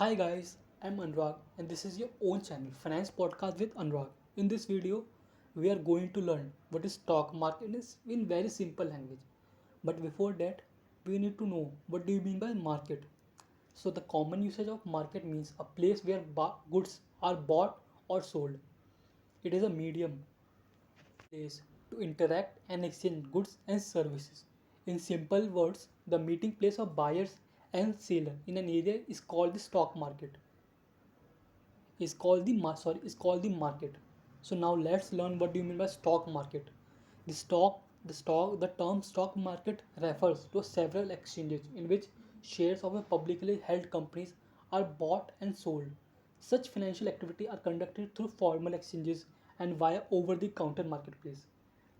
Hi guys, I'm Anurag and this is your own channel Finance Podcast with Anurag. In this video, we are going to learn what is stock market is in very simple language. But before that, we need to know what do you mean by market. So the common usage of market means a place where goods are bought or sold. It is a medium place to interact and exchange goods and services. In simple words, the meeting place of buyers and seller in an area is called the stock market. Is called the market. So now let's learn what do you mean by stock market. The term stock market refers to several exchanges in which shares of a publicly held companies are bought and sold. Such financial activity are conducted through formal exchanges and via over-the-counter marketplace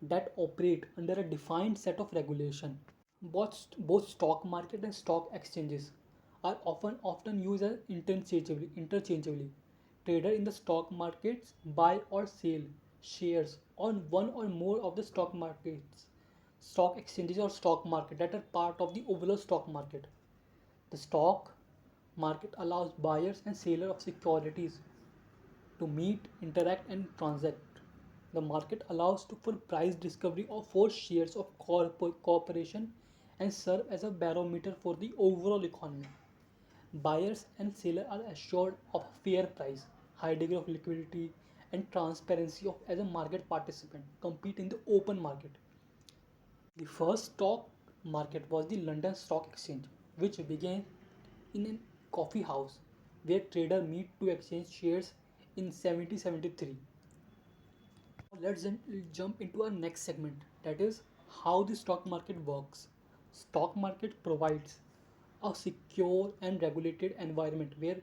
that operate under a defined set of regulation. Both stock market and stock exchanges are often used as interchangeably. Trader in the stock markets buy or sell shares on one or more of the stock markets, stock exchanges or stock market that are part of the overall stock market. The stock market allows buyers and sellers of securities to meet, interact, and transact. The market allows for price discovery of for shares of corporation and serve as a barometer for the overall economy. Buyers and sellers are assured of a fair price, high degree of liquidity, and transparency of as a market participant compete in the open market. The first stock market was the London Stock Exchange, which began in a coffee house where traders meet to exchange shares in 1773. Let's jump into our next segment, that is how the stock market works. Stock market provides a secure and regulated environment where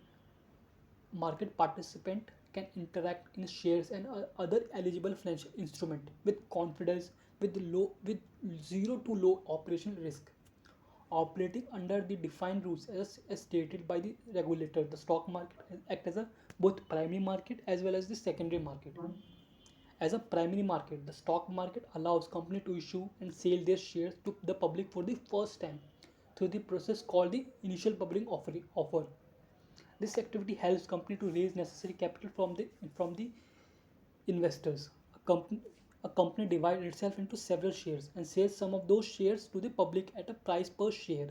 market participant can interact in shares and other eligible financial instrument with confidence, with zero to low operational risk. Operating under the defined rules as stated by the regulator, the stock market act as a both primary market as well as the secondary market. As a primary market, the stock market allows companies to issue and sell their shares to the public for the first time through the process called the initial public offer. This activity helps company to raise necessary capital from the investors. A company divides itself into several shares and sells some of those shares to the public at a price per share.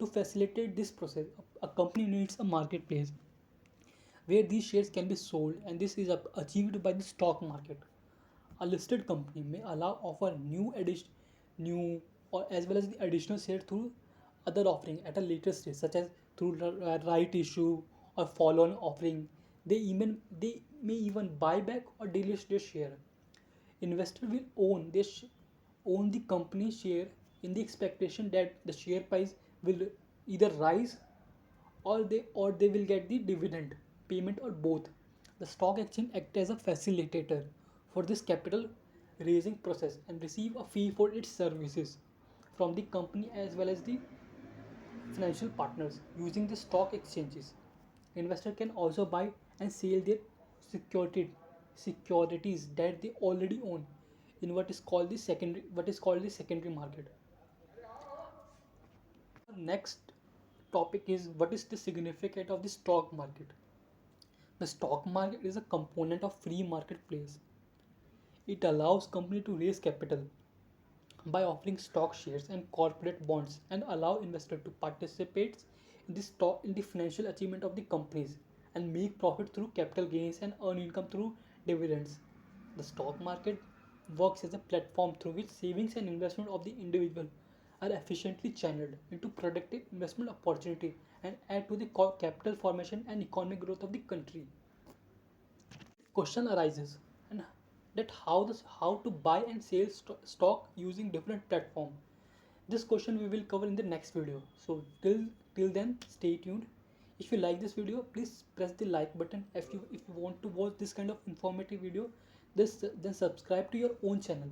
To facilitate this process, a company needs a marketplace where these shares can be sold, and this is achieved by the stock market. A listed company may allow offer new or as well as the additional share through other offering at a later stage, such as through right issue or follow-on offering. They may even buy back or delist their share. Investor will own the company share in the expectation that the share price will either rise or they will get the dividend payment or both. The stock exchange act as a facilitator for this capital raising process and receive a fee for its services from the company as well as the financial partners. Using the stock exchanges, investor can also buy and sell their security securities that they already own in what is called the secondary market. Next topic is what is the significance of the stock market. The stock market is a component of free marketplace. It allows company to raise capital by offering stock shares and corporate bonds and allow investors to participate in the financial achievement of the companies and make profit through capital gains and earn income through dividends. The stock market works as a platform through which savings and investment of the individual are efficiently channeled into productive investment opportunity and add to the capital formation and economic growth of the country. Question arises and that how to buy and sell stock using different platform. This question we will cover in the next video. So till then, stay tuned. If you like this video, please press the like button. If you want to watch this kind of informative video, then subscribe to your own channel.